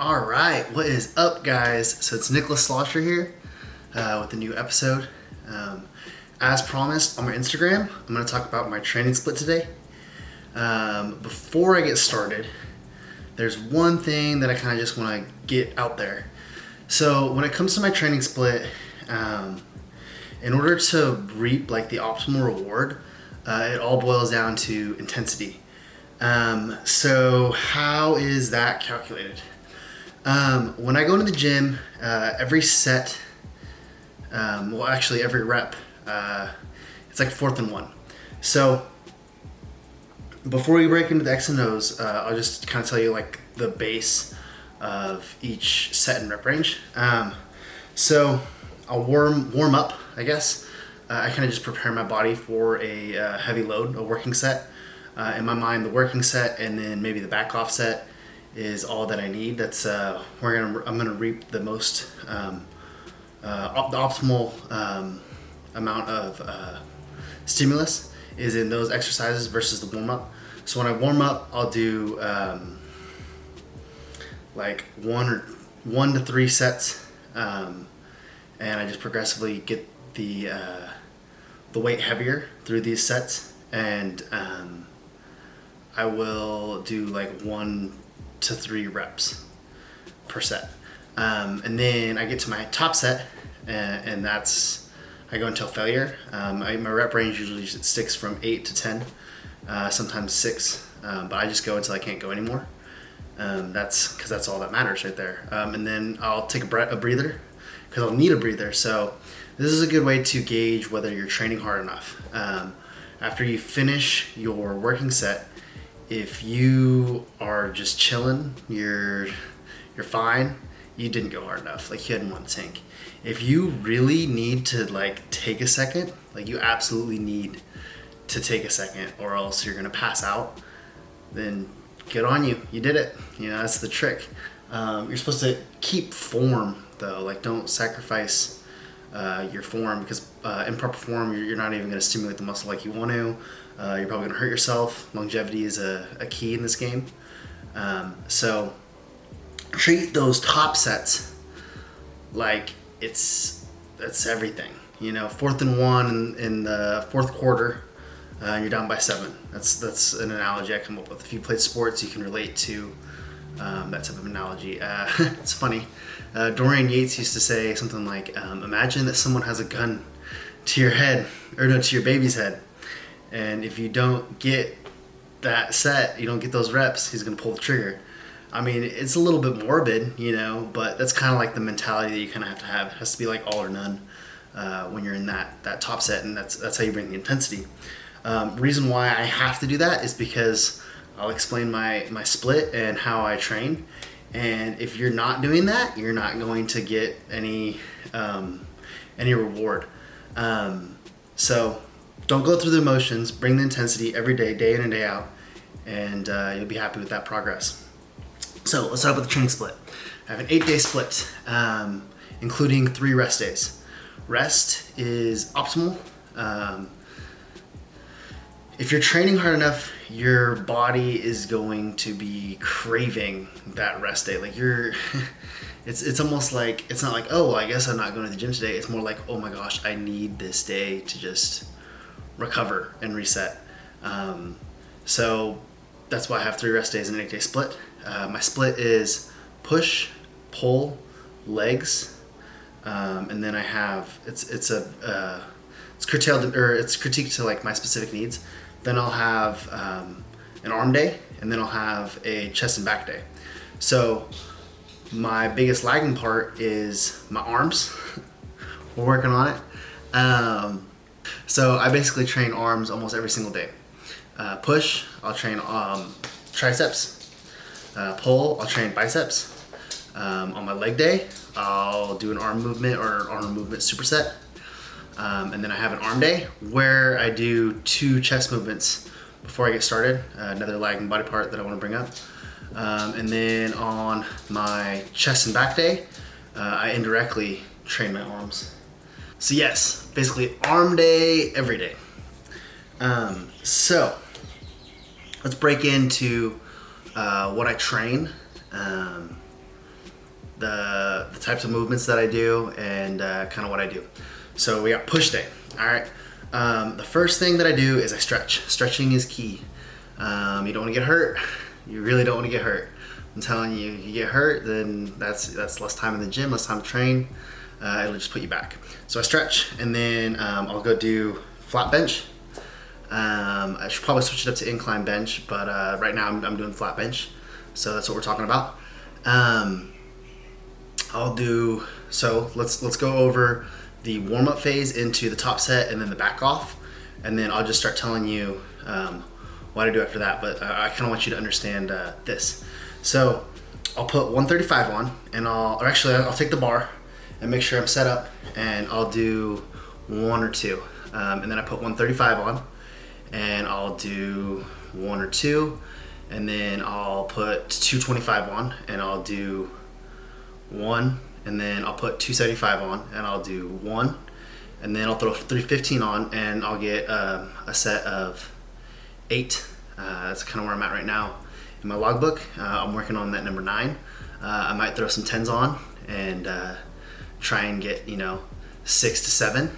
All right, what is up, guys? So it's Nicholas Slosher here with a new episode. As promised on my Instagram, I'm going to talk about my training split today. Before I get started, there's one thing that I kind of just want to get out there. So when it comes to my training split, in order to reap like the optimal reward, it all boils down to intensity. So how is that calculated? When I go into the gym, every set, every rep, it's like 4th and 1. So before we break into the X and O's, I'll just kind of tell you like the base of each set and rep range. So I'll warm up, I guess. I kind of just prepare my body for a heavy load, a working set. In my mind, the working set and then maybe the back off set is all that I need. That's I'm gonna reap the most the optimal amount of stimulus is in those exercises versus the warm up. So when I warm up, I'll do like 1 to 3 sets, and I just progressively get the weight heavier through these sets, and I will do like 1 to 3 reps per set, and then I get to my top set, and that's I go until failure. My rep range usually sticks from 8 to 10, sometimes 6, but I just go until I can't go anymore. That's because that's all that matters right there. And then I'll take a breather, because I'll need a breather. So this is a good way to gauge whether you're training hard enough. After you finish your working set, if you are just chilling, you're fine. You didn't go hard enough. Like, you hadn't won the tank. If you really need to like take a second, like you absolutely need to take a second, or else you're gonna pass out, then good on you. You did it. You know, that's the trick. You're supposed to keep form though. Like, don't sacrifice your form, because in proper form, you're not even gonna stimulate the muscle like you want to. You're probably gonna hurt yourself. Longevity is a key in this game. So treat those top sets like that's everything. You know, 4th and 1 in the 4th quarter, and you're down by 7. That's an analogy I come up with. If you played sports, you can relate to that type of analogy. It's funny. Dorian Yates used to say something like, imagine that someone has a gun to your head, or no, to your baby's head. And if you don't get that set, you don't get those reps, he's going to pull the trigger. I mean, it's a little bit morbid, you know, but that's kind of like the mentality that you kind of have to have. It has to be like all or none when you're in that top set, and that's how you bring the intensity. Reason why I have to do that is because I'll explain my split and how I train. And if you're not doing that, you're not going to get any reward. So don't go through the emotions. Bring the intensity every day, day in and day out, and you'll be happy with that progress. So let's talk about the training split. I have an 8-day split, including 3 rest days. Rest is optimal. If you're training hard enough, your body is going to be craving that rest day. Like it's almost like, it's not like, oh, well, I guess I'm not going to the gym today. It's more like, oh my gosh, I need this day to just recover and reset. So that's why I have 3 rest days and an 8-day split. My split is push, pull, legs, and then I have it's curtailed, or it's critiqued to like my specific needs. Then I'll have an arm day, and then I'll have a chest and back day. So my biggest lagging part is my arms. We're working on it. So I basically train arms almost every single day. Push, I'll train triceps. Pull, I'll train biceps. On my leg day, I'll do an arm movement or arm movement superset. And then I have an arm day where I do 2 chest movements before I get started, another lagging body part that I want to bring up. And then on my chest and back day, I indirectly train my arms. So yes, basically arm day every day. So let's break into what I train. the types of movements that I do, and kind of what I do. So we got push day. All right. The first thing that I do is I stretch. Stretching is key. You don't want to get hurt. You really don't want to get hurt. I'm telling you, you get hurt, then that's less time in the gym, less time to train. It'll just put you back. So I stretch, and then I'll go do flat bench. I should probably switch it up to incline bench, but right now I'm doing flat bench. So that's what we're talking about. I'll do, so let's go over the warm-up phase into the top set and then the back off, and then I'll just start telling you what I do after that. But I kind of want you to understand this. So I'll put 135 on, and I'll take the bar and make sure I'm set up, and I'll do 1 or 2, and then I put 135 on, and I'll do 1 or 2, and then I'll put 225 on, and I'll do 1, and then I'll put 275 on, and I'll do 1, and then I'll throw 315 on, and I'll get a set of 8. That's kind of where I'm at right now in my logbook. I'm working on that number 9. I might throw some 10s on and try and get 6 to 7.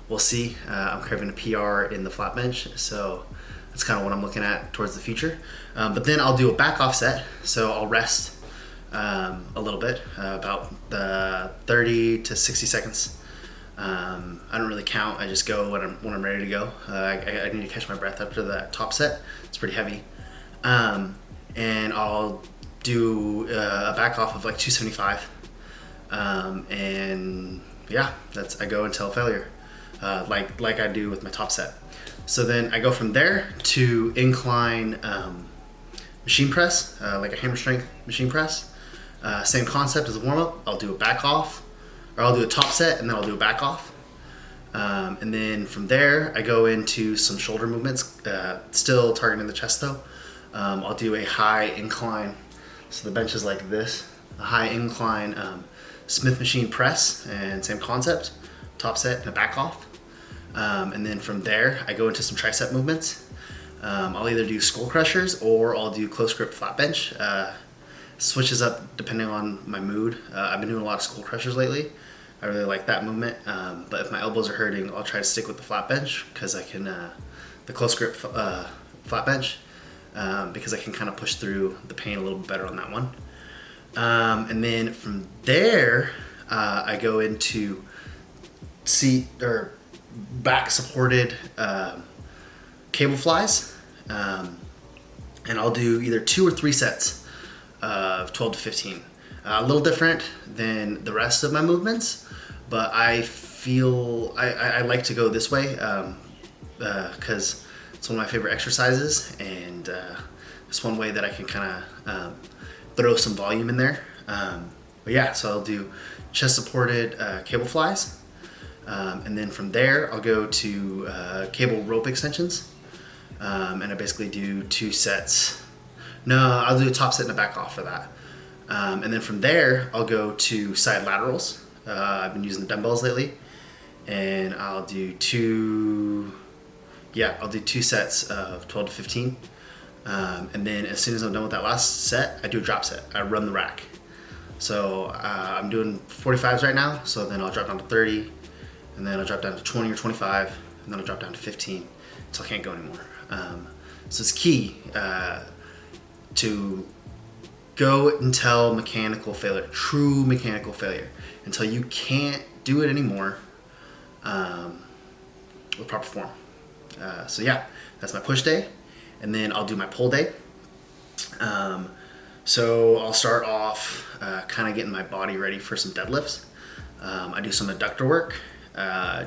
We'll see. I'm craving a PR in the flat bench, so that's kind of what I'm looking at towards the future. But then I'll do a back off set, so I'll rest a little bit, about 30 to 60 seconds. I don't really count. I just go when I'm ready to go. I need to catch my breath after that top set. It's pretty heavy. And I'll do a back off of like 275. And yeah, I go until failure, like I do with my top set. So then I go from there to incline machine press, like a hammer strength machine press. Same concept as a warm up. I'll do a back off, or I'll do a top set and then I'll do a back off. And then from there I go into some shoulder movements, still targeting the chest though. I'll do a high incline. So the bench is like this, a high incline Smith machine press, and same concept, top set and a back off. And then from there I go into some tricep movements. I'll either do skull crushers or I'll do close grip flat bench. Switches up depending on my mood. I've been doing a lot of skull crushers lately. I really like that movement, but if my elbows are hurting, I'll try to stick with the flat bench because I can, the close grip flat bench, because I can kind of push through the pain a little bit better on that one. And then from there, I go into seat or back supported cable flies, and I'll do either 2 or 3 sets of 12 to 15. A little different than the rest of my movements, but I feel I like to go this way because it's one of my favorite exercises, and it's one way that I can kind of throw some volume in there. But yeah, so I'll do chest supported cable flies, and then from there I'll go to cable rope extensions, and I basically do 2 sets. No, I'll do a top set and a back off for that. And then from there, I'll go to side laterals. I've been using the dumbbells lately, and I'll do 2 sets of 12 to 15. And then as soon as I'm done with that last set, I do a drop set. I run the rack. So I'm doing 45s right now, so then I'll drop down to 30, and then I'll drop down to 20 or 25, and then I'll drop down to 15 until I can't go anymore. So it's key to go until mechanical failure, true mechanical failure, until you can't do it anymore with proper form. So yeah, that's my push day, and then I'll do my pull day. So I'll start off kind of getting my body ready for some deadlifts. I do some adductor work. I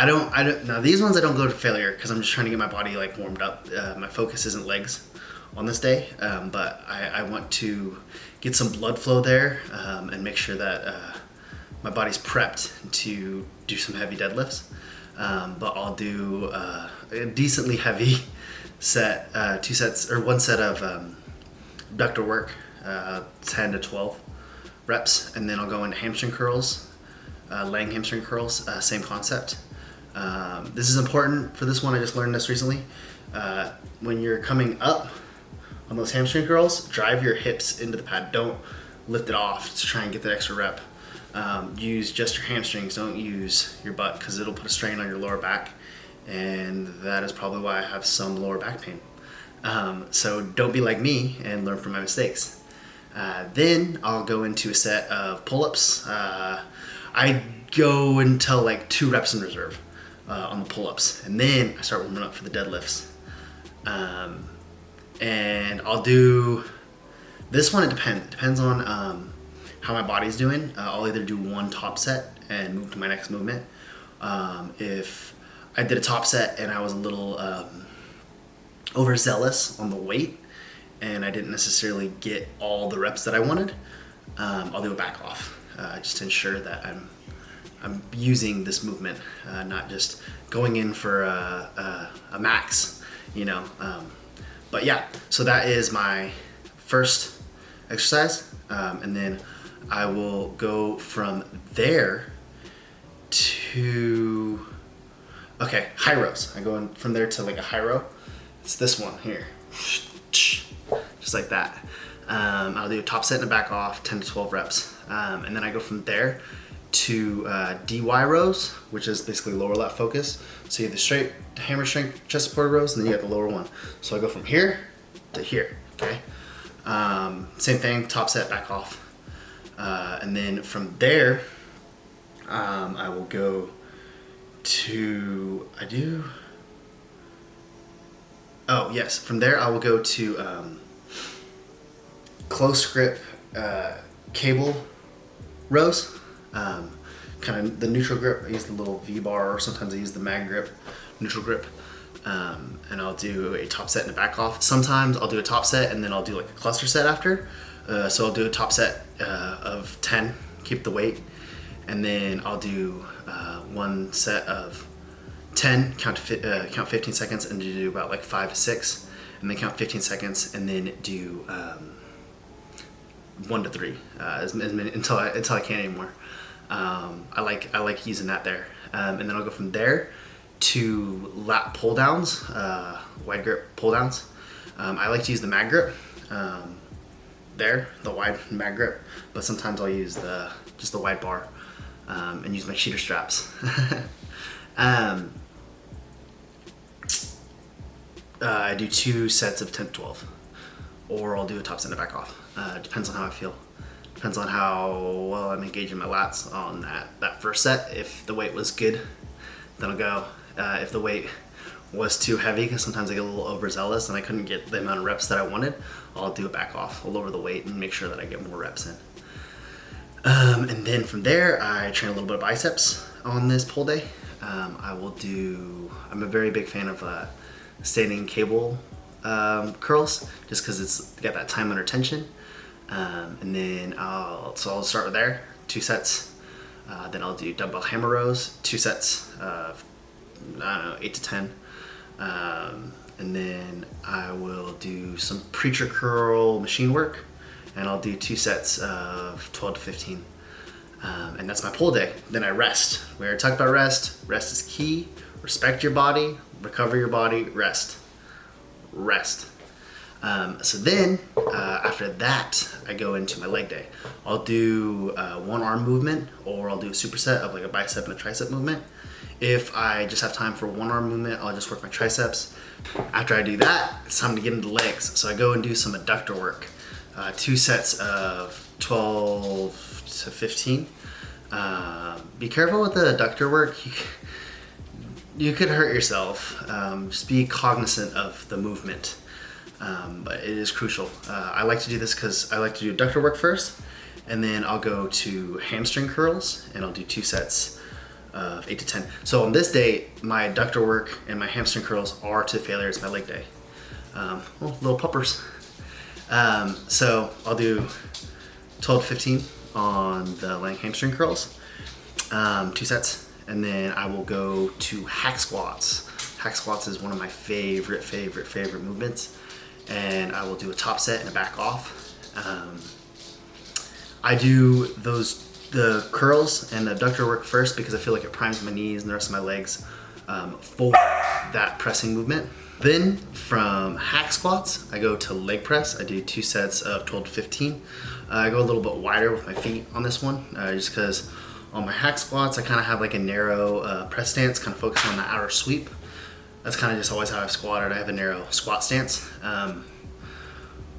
don't. Now these ones I don't go to failure because I'm just trying to get my body like warmed up. My focus isn't legs on this day, but I want to get some blood flow there and make sure that my body's prepped to do some heavy deadlifts. But I'll do a decently heavy set, 2 sets or 1 set of abductor work, 10 to 12 reps, and then I'll go into hamstring curls, laying hamstring curls, same concept. This is important for this one. I just learned this recently. When you're coming up on those hamstring curls, drive your hips into the pad. Don't lift it off to try and get that extra rep. Use just your hamstrings, don't use your butt, because it'll put a strain on your lower back, and that is probably why I have some lower back pain. So don't be like me and learn from my mistakes. Then I'll go into a set of pull-ups. I go until like 2 reps in reserve on the pull-ups, and then I start warming up for the deadlifts. And I'll do this one. It depends on how my body's doing. I'll either do one top set and move to my next movement. If I did a top set and I was a little overzealous on the weight and I didn't necessarily get all the reps that I wanted, I'll do a back off, just to ensure that I'm using this movement, not just going in for a max, you know. But yeah, so that is my first exercise, and then I will go from there to, okay, high rows. I go in from there to like a high row. It's this one here, just like that. I'll do a top set and a back off, 10 to 12 reps. And then I go from there to DY rows, which is basically lower lat focus. So you have the straight hammer strength chest supported rows, and then you have the lower one. So I go from here to here, okay? Same thing, top set, back off. And then from there, I will go to, from there I will go to close grip cable rows. Kind of the neutral grip. I use the little V-bar, or sometimes I use the mag grip, neutral grip. And I'll do a top set and a back off. Sometimes I'll do a top set and then I'll do like a cluster set after. So I'll do a top set of 10, keep the weight, and then I'll do one set of 10, count 15 seconds, and do about like 5 to 6, and then count 15 seconds, and then do 1 to 3 as many, until I can't anymore. I like using that there, and then I'll go from there to lat pull downs, wide grip pull downs. I like to use the mag grip, the wide mag grip, but sometimes I'll use just the wide bar, and use my cheater straps. I do 2 sets of 10 to 12, or I'll do a top set and a back off. Depends on how I feel. Depends on how well I'm engaging my lats on that first set. If the weight was good, then I'll go. If the weight was too heavy, because sometimes I get a little overzealous and I couldn't get the amount of reps that I wanted, I'll do a back off. I'll lower the weight and make sure that I get more reps in. And then from there, I train a little bit of biceps on this pull day. I'm a very big fan of standing cable curls, just because it's got that time under tension. And then I'll start with there, 2 sets. Then I'll do dumbbell hammer rows, 2 sets of, 8 to 10. And then I will do some preacher curl machine work, and I'll do 2 sets of 12 to 15. And that's my pull day. Then I rest. We already talked about rest. Rest is key. Respect your body, recover your body, rest. So then, after that, I go into my leg day. I'll do one arm movement, or I'll do a superset of like a bicep and a tricep movement. If I just have time for one arm movement, I'll just work my triceps. After I do that, it's time to get into legs. So I go and do some adductor work. 2 sets of 12 to 15. Be careful with the adductor work. You could hurt yourself. Just be cognizant of the movement. But it is crucial. I like to do this because I like to do adductor work first, and then I'll go to hamstring curls, and I'll do 2 sets of 8 to 10. So on this day, my adductor work and my hamstring curls are to failure. It's my leg day. Little puppers. So I'll do 12 to 15 on the leg hamstring curls, 2 sets, and then I will go to hack squats. Hack squats is one of my favorite movements, and I will do a top set and a back off. I do the curls and the adductor work first because I feel like it primes my knees and the rest of my legs for that pressing movement. Then from hack squats, I go to leg press. I do 2 sets of 12 to 15. I go a little bit wider with my feet on this one, just because on my hack squats, I kind of have like a narrow press stance, kind of focusing on the outer sweep. That's kind of just always how I've squatted. I have a narrow squat stance.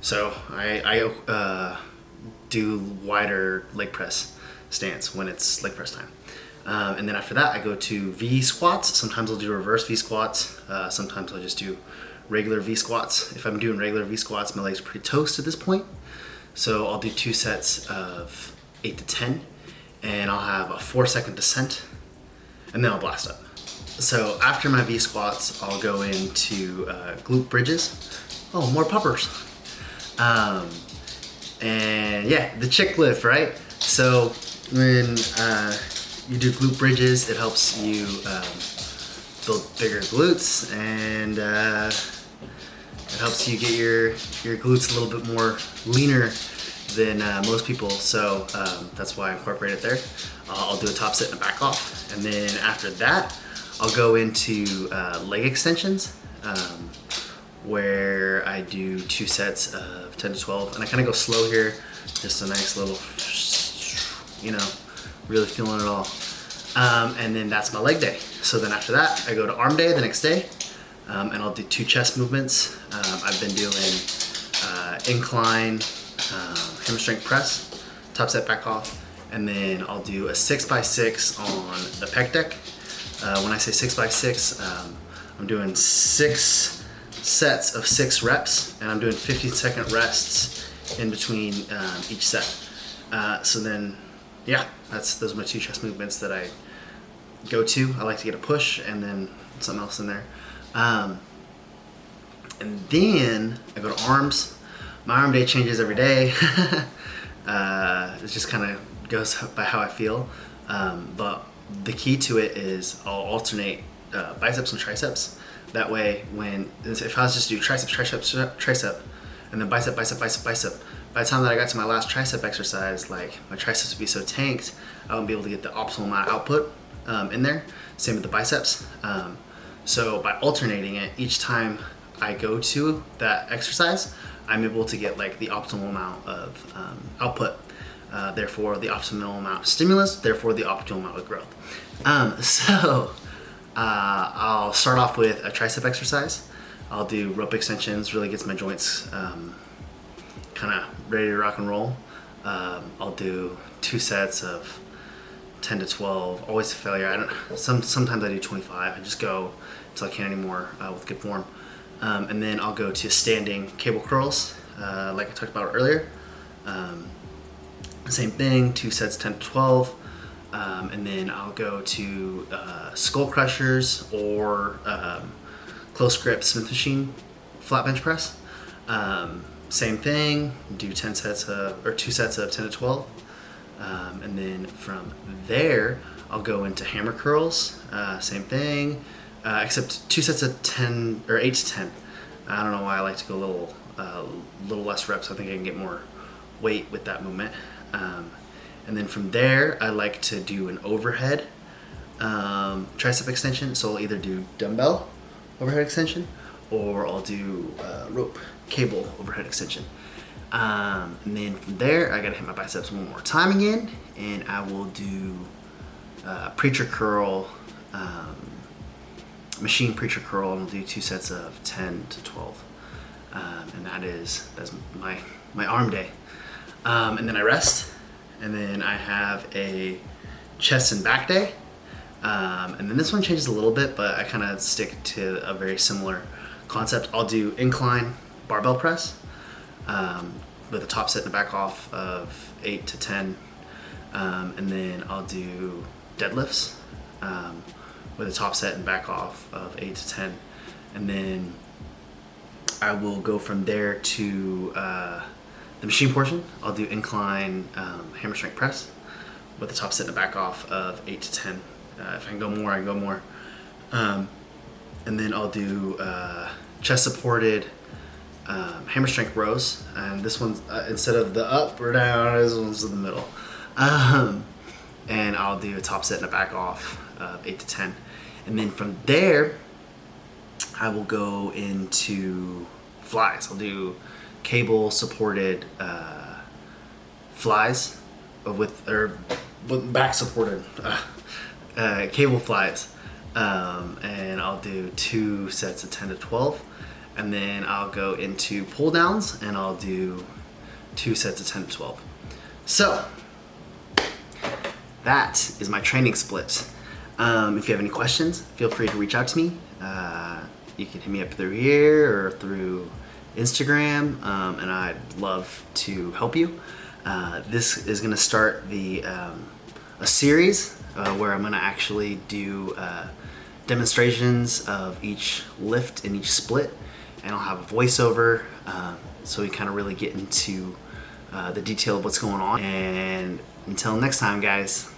So I do wider leg press stance when it's leg press time. And then after that, I go to V squats. Sometimes I'll do reverse V squats. Sometimes I'll just do regular V squats. If I'm doing regular V squats, my legs are pretty toast at this point. So I'll do 2 sets of 8 to 10, and I'll have a 4-second descent, and then I'll blast up. So after my V squats, I'll go into glute bridges. Oh, more puppers. And yeah, the chick lift, right? So when you do glute bridges, it helps you build bigger glutes, and it helps you get your glutes a little bit more leaner than most people. So that's why I incorporate it there. I'll do a top sit and a back off, and then after that, I'll go into leg extensions, where I do 2 sets of 10 to 12, and I kind of go slow here, just a nice little, really feeling it all. And then that's my leg day. So then after that, I go to arm day the next day, and I'll do 2 chest movements. I've been doing incline, hammer strength press, top set, back off, and then I'll do a 6x6 on the pec deck. When I say 6x6, I'm doing 6 sets of 6 reps, and I'm doing 15-second rests in between each set. So then, yeah, those are my 2 chest movements that I go to. I like to get a push and then something else in there. And then I go to arms. My arm day changes every day. It just kind of goes by how I feel. But the key to it is I'll alternate biceps and triceps. That way, if I was just to do triceps, tricep, and then bicep, bicep, bicep, bicep, by the time that I got to my last tricep exercise, like my triceps would be so tanked, I wouldn't be able to get the optimal amount of output in there. Same with the biceps. So by alternating it, each time I go to that exercise, I'm able to get like the optimal amount of output. Therefore, the optimal amount of stimulus. Therefore, the optimal amount of growth. I'll start off with a tricep exercise. I'll do rope extensions. Really gets my joints kind of ready to rock and roll. I'll do 2 sets of 10 to 12. Always a failure. Sometimes I do 25. I just go until I can't anymore with good form. And then I'll go to standing cable curls, like I talked about earlier. Same thing, 2 sets, 10 to 12. And then I'll go to skull crushers or close grip Smith machine flat bench press. Same thing, do 2 sets of 10 to 12. And then from there, I'll go into hammer curls. Same thing, except 2 sets of 10 or 8 to 10. I don't know why I like to go a little less reps. I think I can get more weight with that movement. And then from there, I like to do an overhead tricep extension. So I'll either do dumbbell overhead extension, or I'll do rope cable overhead extension. And then from there, I gotta hit my biceps one more time again, and I will do preacher curl, machine preacher curl, and I'll do 2 sets of 10 to 12. And that's my arm day. And then I rest, and then I have a chest and back day. And then this one changes a little bit, but I kind of stick to a very similar concept. I'll do incline barbell press with a top set and a back off of 8 to 10. And then I'll do deadlifts with a top set and back off of 8 to 10. And then I will go from there to the machine portion. I'll do incline hammer strength press with a top set and a back off of 8 to 10. If I can go more, I can go more. And then I'll do chest supported hammer strength rows. And this one's instead of the up or down, this one's in the middle. And I'll do a top set and a back off of 8 to 10. And then from there, I will go into flies. I'll do cable supported flies with back supported cable flies, and I'll do 2 sets of 10 to 12, and then I'll go into pull downs and I'll do 2 sets of 10 to 12. So that is my training split. If you have any questions, feel free to reach out to me. You can hit me up through here or through Instagram, and I'd love to help you. This is going to start a series where I'm going to actually do demonstrations of each lift and each split, and I'll have a voiceover so we kind of really get into the detail of what's going on. And until next time, guys.